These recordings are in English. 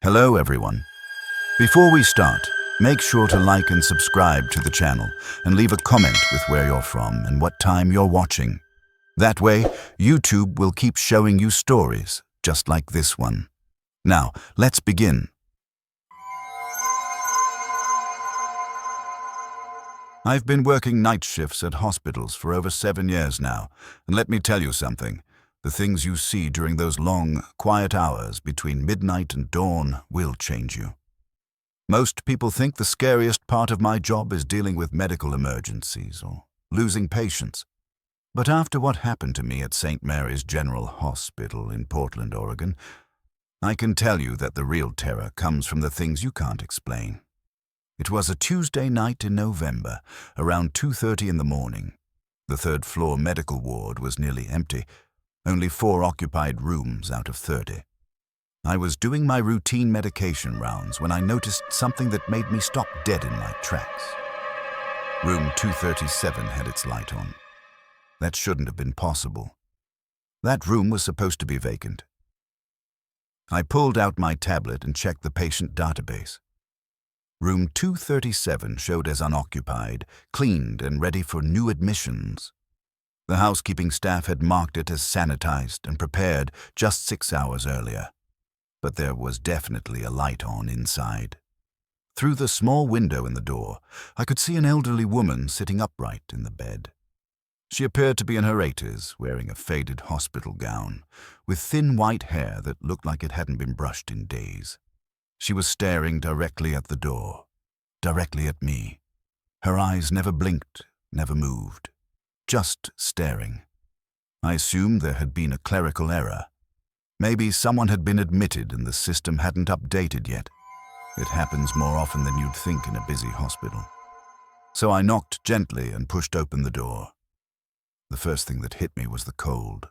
Hello everyone. Before we start, make sure to like and subscribe to the channel and leave a comment with where you're from and what time you're watching. That way, YouTube will keep showing you stories just like this one. Now, let's begin. I've been working night shifts at hospitals for over 7 years now, and let me tell you something. The things you see during those long, quiet hours between midnight and dawn will change you. Most people think the scariest part of my job is dealing with medical emergencies or losing patients. But after what happened to me at St. Mary's General Hospital in Portland, Oregon, I can tell you that the real terror comes from the things you can't explain. It was a Tuesday night in November, around 2:30 in the morning. The third-floor medical ward was nearly empty, only 4 occupied rooms out of 30. I was doing my routine medication rounds when I noticed something that made me stop dead in my tracks. Room 237 had its light on. That shouldn't have been possible. That room was supposed to be vacant. I pulled out my tablet and checked the patient database. Room 237 showed as unoccupied, cleaned and ready for new admissions. The housekeeping staff had marked it as sanitized and prepared just 6 hours earlier. But there was definitely a light on inside. Through the small window in the door, I could see an elderly woman sitting upright in the bed. She appeared to be in her 80s, wearing a faded hospital gown, with thin white hair that looked like it hadn't been brushed in days. She was staring directly at the door, directly at me. Her eyes never blinked, never moved. Just staring. I assumed there had been a clerical error. Maybe someone had been admitted and the system hadn't updated yet. It happens more often than you'd think in a busy hospital. So I knocked gently and pushed open the door. The first thing that hit me was the cold.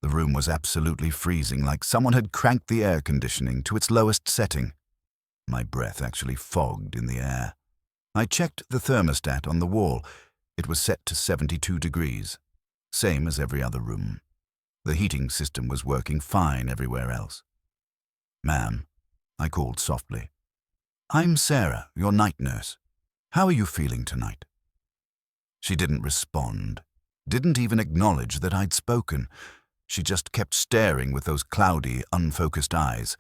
The room was absolutely freezing, like someone had cranked the air conditioning to its lowest setting. My breath actually fogged in the air. I checked the thermostat on the wall. It was set to 72 degrees, same as every other room. The heating system was working fine everywhere else. "Ma'am," I called softly. "I'm Sarah, your night nurse. How are you feeling tonight?" She didn't respond, didn't even acknowledge that I'd spoken. She just kept staring with those cloudy, unfocused eyes.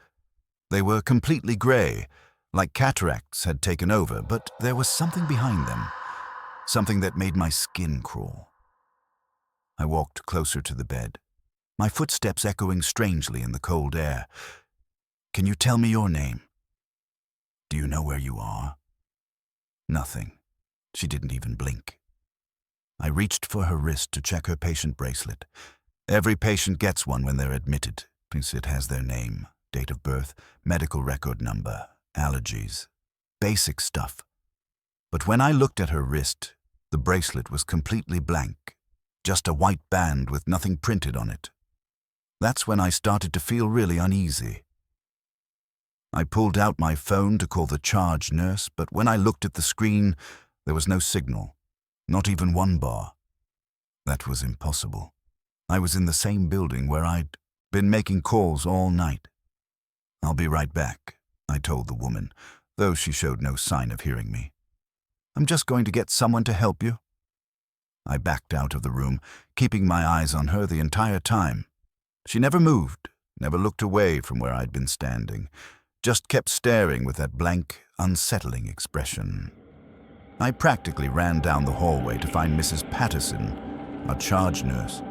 They were completely gray, like cataracts had taken over, but there was something behind them. Something that made my skin crawl. I walked closer to the bed, my footsteps echoing strangely in the cold air. "Can you tell me your name? Do you know where you are?" Nothing. She didn't even blink. I reached for her wrist to check her patient bracelet. Every patient gets one when they're admitted, since it has their name, date of birth, medical record number, allergies, basic stuff. But when I looked at her wrist, the bracelet was completely blank, just a white band with nothing printed on it. That's when I started to feel really uneasy. I pulled out my phone to call the charge nurse, but when I looked at the screen, there was no signal, not even one bar. That was impossible. I was in the same building where I'd been making calls all night. "I'll be right back," I told the woman, though she showed no sign of hearing me. "I'm just going to get someone to help you." I backed out of the room, keeping my eyes on her the entire time. She never moved, never looked away from where I'd been standing, just kept staring with that blank, unsettling expression. I practically ran down the hallway to find Mrs. Patterson, our charge nurse.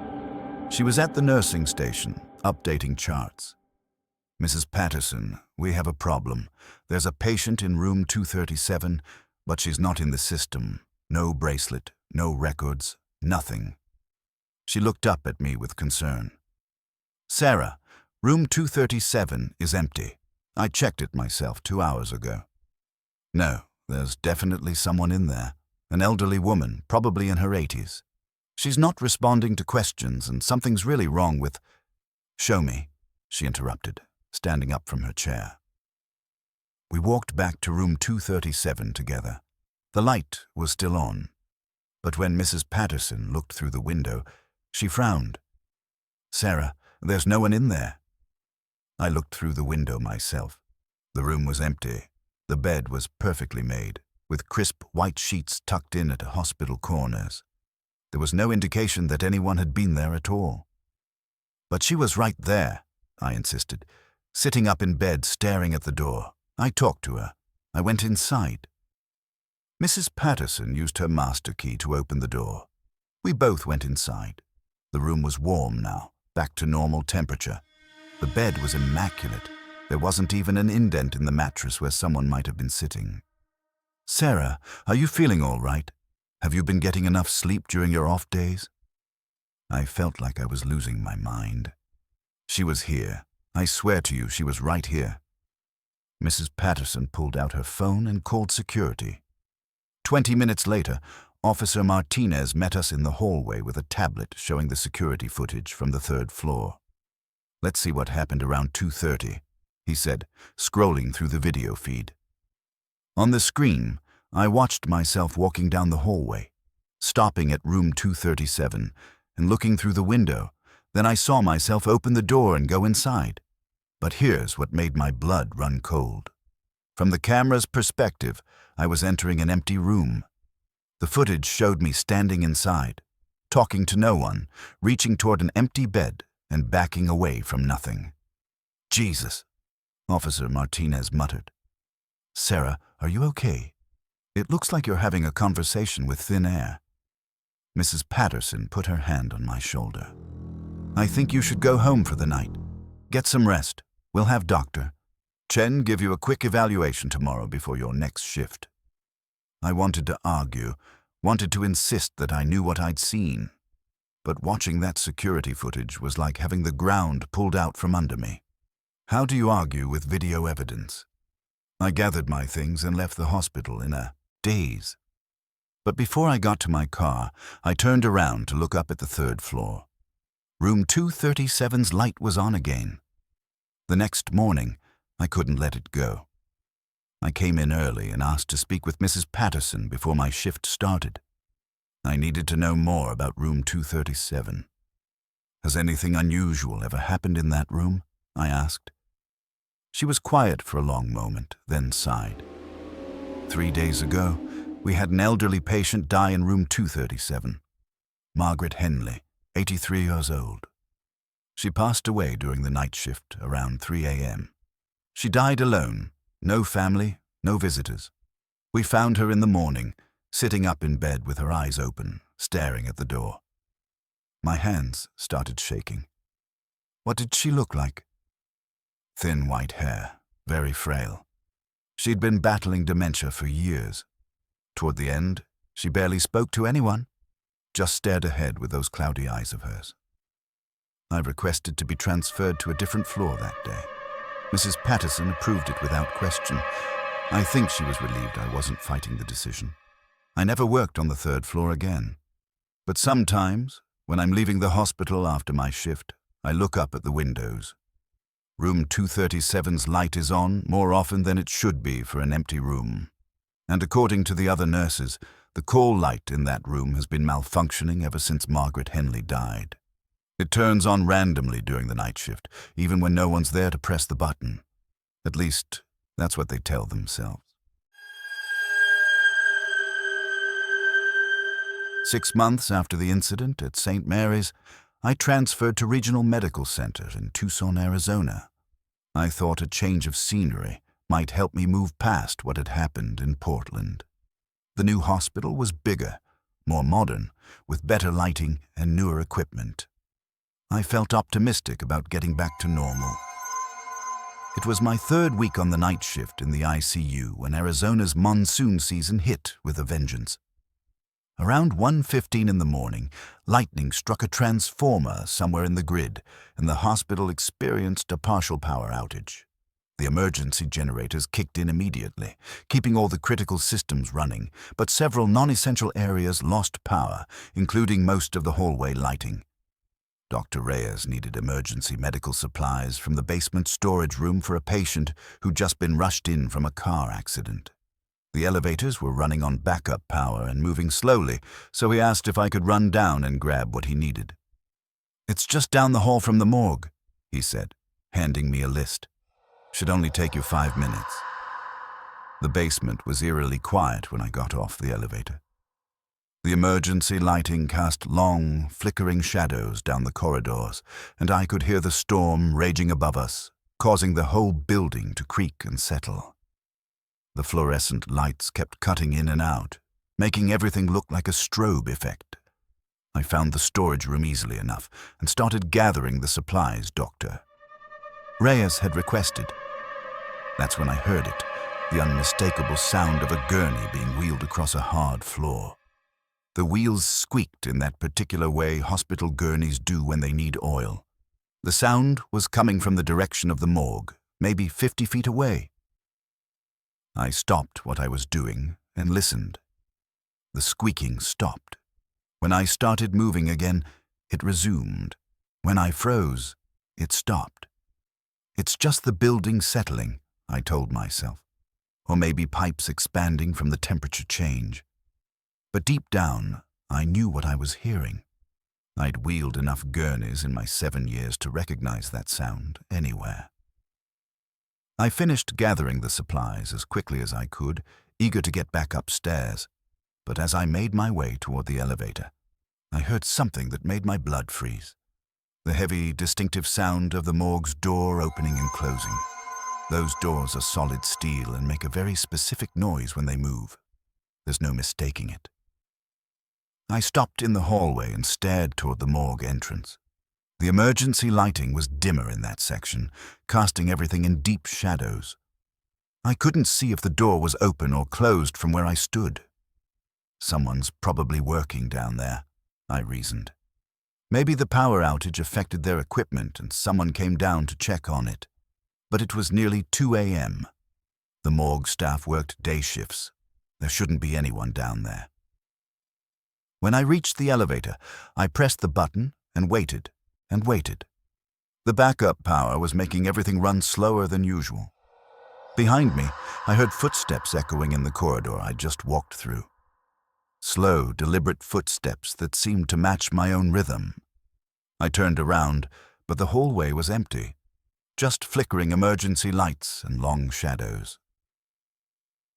She was at the nursing station, updating charts. "Mrs. Patterson, we have a problem. There's a patient in room 237, but she's not in the system. No bracelet, no records, nothing." She looked up at me with concern. "Sarah, room 237 is empty. I checked it myself 2 hours ago." "No, there's definitely someone in there. An elderly woman, probably in her 80s. She's not responding to questions and something's really wrong with—" "Show me," she interrupted, standing up from her chair. We walked back to room 237 together. The light was still on, but when Mrs. Patterson looked through the window, she frowned. "Sarah, there's no one in there." I looked through the window myself. The room was empty. The bed was perfectly made, with crisp white sheets tucked in at hospital corners. There was no indication that anyone had been there at all. "But she was right there," I insisted, sitting up in bed staring at the door. "I talked to her. I went inside." Mrs. Patterson used her master key to open the door. We both went inside. The room was warm now, back to normal temperature. The bed was immaculate. There wasn't even an indent in the mattress where someone might have been sitting. "Sarah, are you feeling all right? Have you been getting enough sleep during your off days?" I felt like I was losing my mind. She was here. I swear to you, she was right here. Mrs. Patterson pulled out her phone and called security. 20 minutes later, Officer Martinez met us in the hallway with a tablet showing the security footage from the 3rd floor. "Let's see what happened around 2:30, he said, scrolling through the video feed. On the screen, I watched myself walking down the hallway, stopping at room 237 and looking through the window. Then I saw myself open the door and go inside. But here's what made my blood run cold. From the camera's perspective, I was entering an empty room. The footage showed me standing inside, talking to no one, reaching toward an empty bed and backing away from nothing. "Jesus," Officer Martinez muttered. "Sarah, are you okay? It looks like you're having a conversation with thin air." Mrs. Patterson put her hand on my shoulder. "I think you should go home for the night. Get some rest. We'll have Dr. Chen give you a quick evaluation tomorrow before your next shift." I wanted to argue, wanted to insist that I knew what I'd seen. But watching that security footage was like having the ground pulled out from under me. How do you argue with video evidence? I gathered my things and left the hospital in a daze. But before I got to my car, I turned around to look up at the 3rd floor. Room 237's light was on again. The next morning, I couldn't let it go. I came in early and asked to speak with Mrs. Patterson before my shift started. I needed to know more about room 237. "Has anything unusual ever happened in that room?" I asked. She was quiet for a long moment, then sighed. 3 days ago, we had an elderly patient die in room 237. Margaret Henley, 83 years old. She passed away during the night shift around 3 a.m. She died alone, no family, no visitors. We found her in the morning, sitting up in bed with her eyes open, staring at the door. My hands started shaking. "What did she look like?" Thin white hair, very frail. She'd been battling dementia for years. Toward the end, she barely spoke to anyone, just stared ahead with those cloudy eyes of hers. I requested to be transferred to a different floor that day. Mrs. Patterson approved it without question. I think she was relieved I wasn't fighting the decision. I never worked on the 3rd floor again. But sometimes, when I'm leaving the hospital after my shift, I look up at the windows. Room 237's light is on more often than it should be for an empty room. And according to the other nurses, the call light in that room has been malfunctioning ever since Margaret Henley died. It turns on randomly during the night shift, even when no one's there to press the button. At least, that's what they tell themselves. 6 months after the incident at St. Mary's, I transferred to Regional Medical Center in Tucson, Arizona. I thought a change of scenery might help me move past what had happened in Portland. The new hospital was bigger, more modern, with better lighting and newer equipment. I felt optimistic about getting back to normal. It was my 3rd week on the night shift in the ICU when Arizona's monsoon season hit with a vengeance. Around 1:15 in the morning, lightning struck a transformer somewhere in the grid, and the hospital experienced a partial power outage. The emergency generators kicked in immediately, keeping all the critical systems running, but several non-essential areas lost power, including most of the hallway lighting. Dr. Reyes needed emergency medical supplies from the basement storage room for a patient who'd just been rushed in from a car accident. The elevators were running on backup power and moving slowly, so he asked if I could run down and grab what he needed. "It's just down the hall from the morgue," he said, handing me a list. Should only take you 5 minutes. The basement was eerily quiet when I got off the elevator. The emergency lighting cast long, flickering shadows down the corridors, and I could hear the storm raging above us, causing the whole building to creak and settle. The fluorescent lights kept cutting in and out, making everything look like a strobe effect. I found the storage room easily enough and started gathering the supplies Dr. Reyes had requested. That's when I heard it, the unmistakable sound of a gurney being wheeled across a hard floor. The wheels squeaked in that particular way hospital gurneys do when they need oil. The sound was coming from the direction of the morgue, maybe 50 feet away. I stopped what I was doing and listened. The squeaking stopped. When I started moving again, it resumed. When I froze, it stopped. It's just the building settling, I told myself. Or maybe pipes expanding from the temperature change. But deep down, I knew what I was hearing. I'd wheeled enough gurneys in my 7 years to recognize that sound anywhere. I finished gathering the supplies as quickly as I could, eager to get back upstairs. But as I made my way toward the elevator, I heard something that made my blood freeze. The heavy, distinctive sound of the morgue's door opening and closing. Those doors are solid steel and make a very specific noise when they move. There's no mistaking it. I stopped in the hallway and stared toward the morgue entrance. The emergency lighting was dimmer in that section, casting everything in deep shadows. I couldn't see if the door was open or closed from where I stood. Someone's probably working down there, I reasoned. Maybe the power outage affected their equipment and someone came down to check on it. But it was nearly 2 a.m. The morgue staff worked day shifts. There shouldn't be anyone down there. When I reached the elevator, I pressed the button and waited and waited. The backup power was making everything run slower than usual. Behind me, I heard footsteps echoing in the corridor I just walked through. Slow, deliberate footsteps that seemed to match my own rhythm. I turned around, but the hallway was empty. Just flickering emergency lights and long shadows.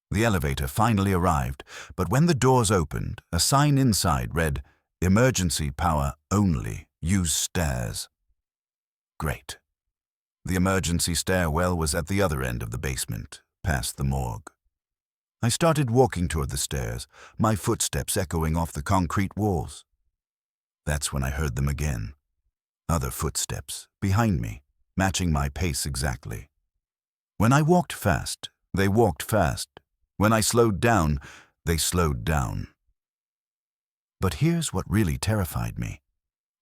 The elevator finally arrived, but when the doors opened, a sign inside read, "Emergency power only, use stairs." Great. The emergency stairwell was at the other end of the basement, past the morgue. I started walking toward the stairs, my footsteps echoing off the concrete walls. That's when I heard them again. Other footsteps, behind me, matching my pace exactly. When I walked fast, they walked fast. When I slowed down, they slowed down. But here's what really terrified me.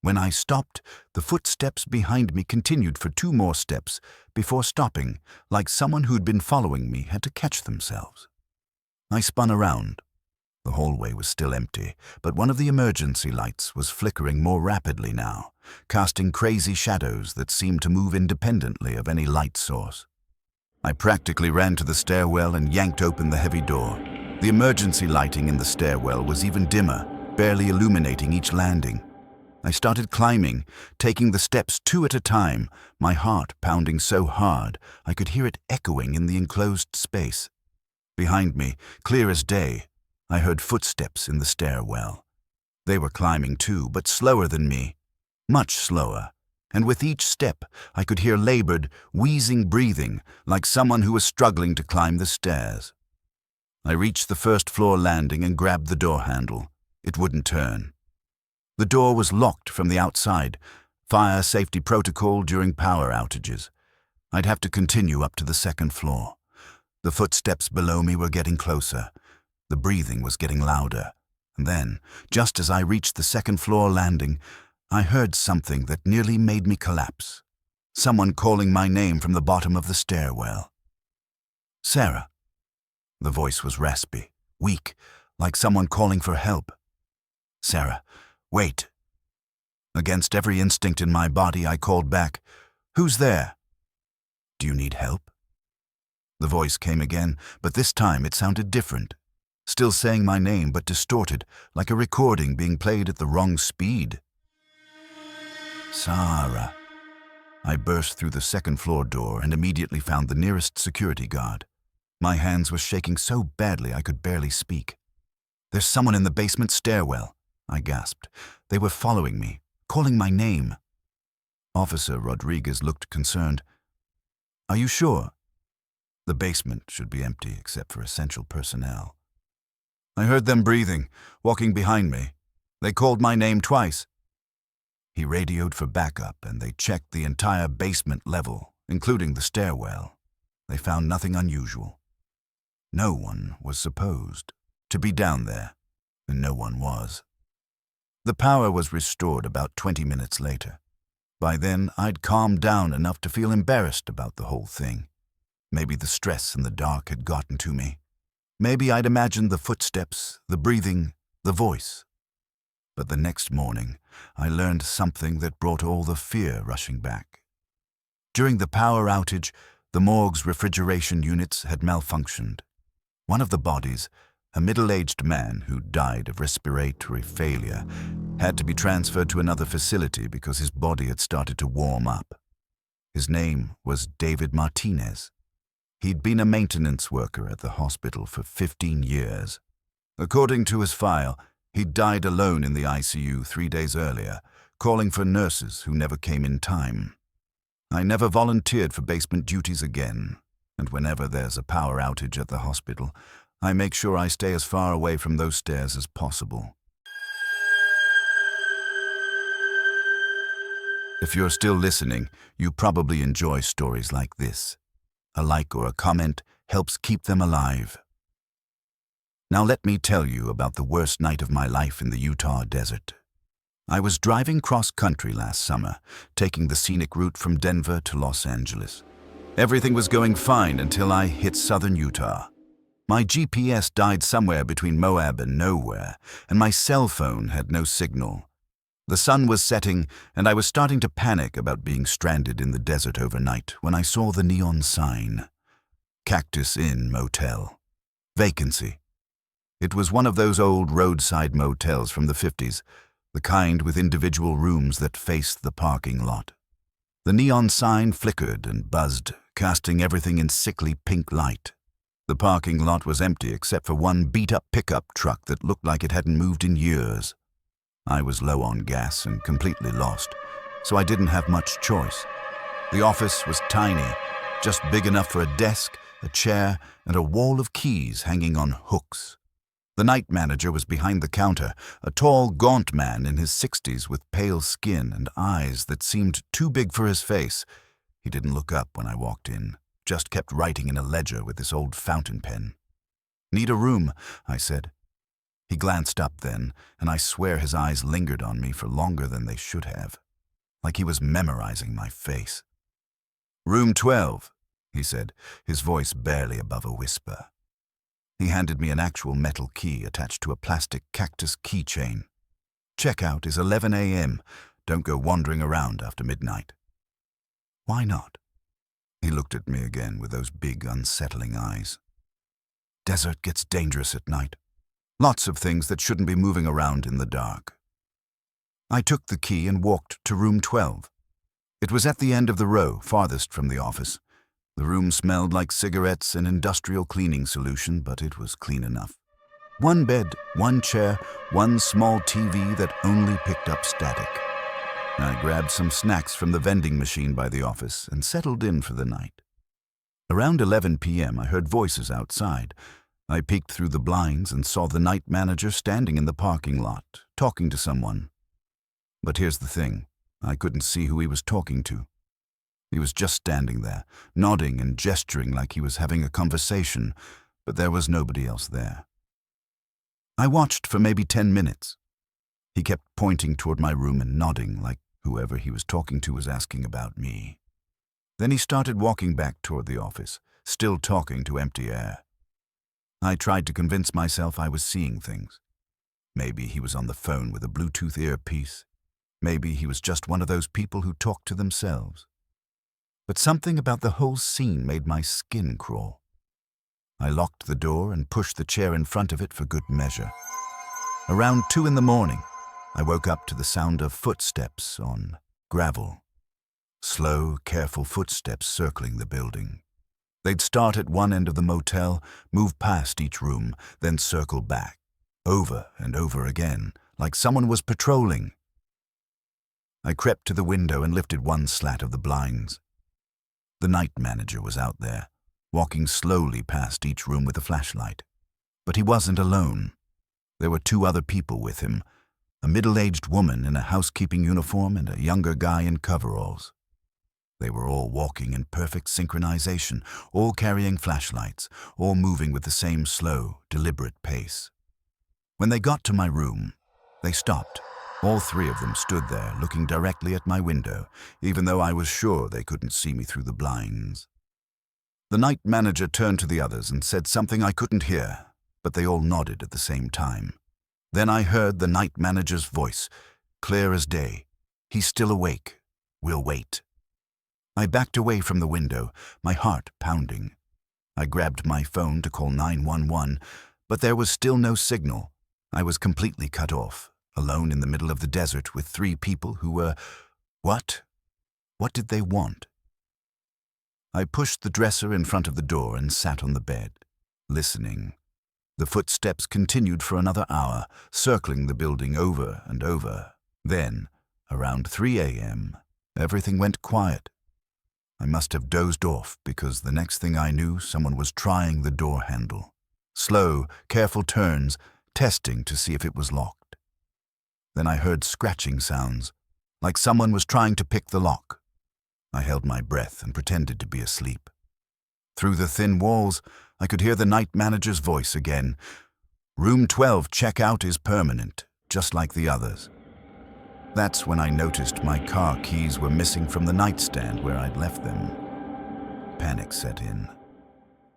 When I stopped, the footsteps behind me continued for 2 more steps before stopping, like someone who'd been following me had to catch themselves. I spun around. The hallway was still empty, but one of the emergency lights was flickering more rapidly now, casting crazy shadows that seemed to move independently of any light source. I practically ran to the stairwell and yanked open the heavy door. The emergency lighting in the stairwell was even dimmer, barely illuminating each landing. I started climbing, taking the steps 2 at a time, my heart pounding so hard I could hear it echoing in the enclosed space. Behind me, clear as day, I heard footsteps in the stairwell. They were climbing too, but slower than me, much slower. And with each step, I could hear labored, wheezing breathing, like someone who was struggling to climb the stairs. I reached the first-floor landing and grabbed the door handle. It wouldn't turn. The door was locked from the outside, fire safety protocol during power outages. I'd have to continue up to the 2nd floor. The footsteps below me were getting closer. The breathing was getting louder. And then, just as I reached the 2nd-floor landing, I heard something that nearly made me collapse. Someone calling my name from the bottom of the stairwell. "Sarah." The voice was raspy, weak, like someone calling for help. "Sarah, wait." Against every instinct in my body, I called back, "Who's there?" "Do you need help?" The voice came again, but this time it sounded different. Still saying my name, but distorted, like a recording being played at the wrong speed. "Sarah." I burst through the second-floor door and immediately found the nearest security guard. My hands were shaking so badly I could barely speak. "There's someone in the basement stairwell," I gasped. "They were following me, calling my name." Officer Rodriguez looked concerned. "Are you sure?" "The basement should be empty except for essential personnel." "I heard them breathing, walking behind me. They called my name twice." He radioed for backup, and they checked the entire basement level, including the stairwell. They found nothing unusual. No one was supposed to be down there, and no one was. The power was restored about 20 minutes later. By then, I'd calmed down enough to feel embarrassed about the whole thing. Maybe the stress in the dark had gotten to me. Maybe I'd imagined the footsteps, the breathing, the voice. But the next morning, I learned something that brought all the fear rushing back. During the power outage, the morgue's refrigeration units had malfunctioned. One of the bodies, a middle-aged man who died of respiratory failure, had to be transferred to another facility because his body had started to warm up. His name was David Martinez. He'd been a maintenance worker at the hospital for 15 years. According to his file, he'd died alone in the ICU 3 days earlier, calling for nurses who never came in time. I never volunteered for basement duties again, and whenever there's a power outage at the hospital, I make sure I stay as far away from those stairs as possible. If you're still listening, you probably enjoy stories like this. A like or a comment helps keep them alive. Now let me tell you about the worst night of my life in the Utah desert. I was driving cross-country last summer, taking the scenic route from Denver to Los Angeles. Everything was going fine until I hit southern Utah. My GPS died somewhere between Moab and nowhere, and my cell phone had no signal. The sun was setting, and I was starting to panic about being stranded in the desert overnight when I saw the neon sign. Cactus Inn Motel. Vacancy. It was one of those old roadside motels from the 50s, the kind with individual rooms that faced the parking lot. The neon sign flickered and buzzed, casting everything in sickly pink light. The parking lot was empty except for one beat-up pickup truck that looked like it hadn't moved in years. I was low on gas and completely lost, so I didn't have much choice. The office was tiny, just big enough for a desk, a chair, and a wall of keys hanging on hooks. The night manager was behind the counter, a tall, gaunt man in his 60s with pale skin and eyes that seemed too big for his face. He didn't look up when I walked in, just kept writing in a ledger with this old fountain pen. "Need a room," I said. He glanced up then, and I swear his eyes lingered on me for longer than they should have, like he was memorizing my face. "Room 12, he said, his voice barely above a whisper. He handed me an actual metal key attached to a plastic cactus keychain. "Checkout is 11 a.m. Don't go wandering around after midnight." "Why not?" He looked at me again with those big, unsettling eyes. "Desert gets dangerous at night. Lots of things that shouldn't be moving around in the dark." I took the key and walked to room 12. It was at the end of the row, farthest from the office. The room smelled like cigarettes and industrial cleaning solution, but it was clean enough. One bed, one chair, one small TV that only picked up static. I grabbed some snacks from the vending machine by the office and settled in for the night. Around 11 p.m., I heard voices outside. I peeked through the blinds and saw the night manager standing in the parking lot, talking to someone. But here's the thing, I couldn't see who he was talking to. He was just standing there, nodding and gesturing like he was having a conversation, but there was nobody else there. I watched for maybe 10 minutes. He kept pointing toward my room and nodding like whoever he was talking to was asking about me. Then he started walking back toward the office, still talking to empty air. I tried to convince myself I was seeing things. Maybe he was on the phone with a Bluetooth earpiece. Maybe he was just one of those people who talk to themselves. But something about the whole scene made my skin crawl. I locked the door and pushed the chair in front of it for good measure. Around 2 in the morning, I woke up to the sound of footsteps on gravel. Slow, careful footsteps circling the building. They'd start at one end of the motel, move past each room, then circle back, over and over again, like someone was patrolling. I crept to the window and lifted one slat of the blinds. The night manager was out there, walking slowly past each room with a flashlight. But he wasn't alone. There were two other people with him, a middle-aged woman in a housekeeping uniform and a younger guy in coveralls. They were all walking in perfect synchronization, all carrying flashlights, all moving with the same slow, deliberate pace. When they got to my room, they stopped. All three of them stood there, looking directly at my window, even though I was sure they couldn't see me through the blinds. The night manager turned to the others and said something I couldn't hear, but they all nodded at the same time. Then I heard the night manager's voice, clear as day. "He's still awake. We'll wait." I backed away from the window, my heart pounding. I grabbed my phone to call 911, but there was still no signal. I was completely cut off, alone in the middle of the desert with three people who were… What? What did they want? I pushed the dresser in front of the door and sat on the bed, listening. The footsteps continued for another hour, circling the building over and over. Then, around 3 a.m., everything went quiet. I must have dozed off because the next thing I knew, someone was trying the door handle. Slow, careful turns, testing to see if it was locked. Then I heard scratching sounds, like someone was trying to pick the lock. I held my breath and pretended to be asleep. Through the thin walls, I could hear the night manager's voice again. "Room 12 checkout is permanent, just like the others." That's when I noticed my car keys were missing from the nightstand where I'd left them. Panic set in.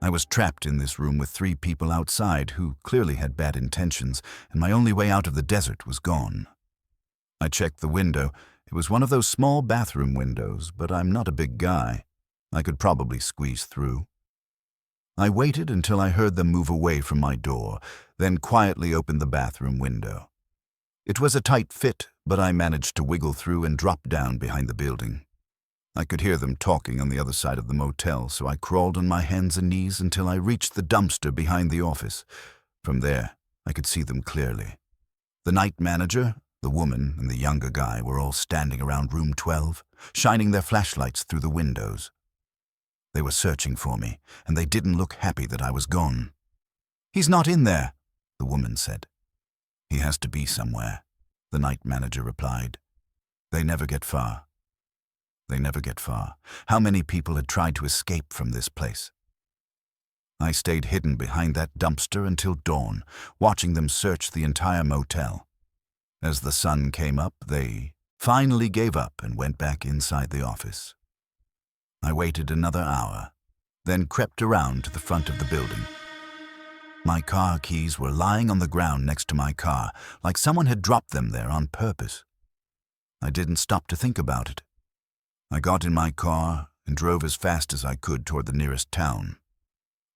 I was trapped in this room with three people outside who clearly had bad intentions, and my only way out of the desert was gone. I checked the window. It was one of those small bathroom windows, but I'm not a big guy. I could probably squeeze through. I waited until I heard them move away from my door, then quietly opened the bathroom window. It was a tight fit, but I managed to wiggle through and drop down behind the building. I could hear them talking on the other side of the motel, so I crawled on my hands and knees until I reached the dumpster behind the office. From there, I could see them clearly. The night manager, the woman, and the younger guy were all standing around room 12, shining their flashlights through the windows. They were searching for me, and they didn't look happy that I was gone. "He's not in there," the woman said. "He has to be somewhere," the night manager replied. "They never get far. They never get far." How many people had tried to escape from this place? I stayed hidden behind that dumpster until dawn, watching them search the entire motel. As the sun came up, they finally gave up and went back inside the office. I waited another hour, then crept around to the front of the building. My car keys were lying on the ground next to my car, like someone had dropped them there on purpose. I didn't stop to think about it. I got in my car and drove as fast as I could toward the nearest town.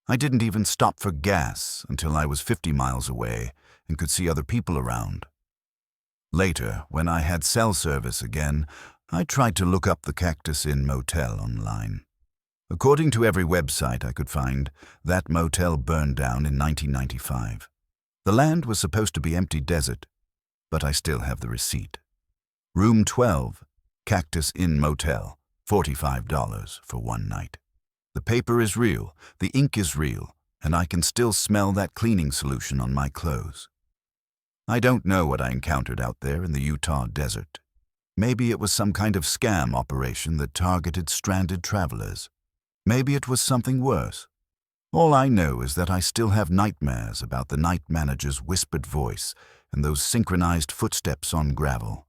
I didn't even stop for gas until I was 50 miles away and could see other people around. Later, when I had cell service again, I tried to look up the Cactus Inn Motel online. According to every website I could find, that motel burned down in 1995. The land was supposed to be empty desert, but I still have the receipt. Room 12, Cactus Inn Motel, $45 for one night. The paper is real, the ink is real, and I can still smell that cleaning solution on my clothes. I don't know what I encountered out there in the Utah desert. Maybe it was some kind of scam operation that targeted stranded travelers. Maybe it was something worse. All I know is that I still have nightmares about the night manager's whispered voice and those synchronized footsteps on gravel.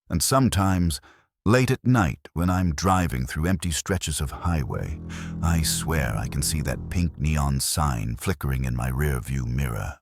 And sometimes, late at night when I'm driving through empty stretches of highway, I swear I can see that pink neon sign flickering in my rearview mirror.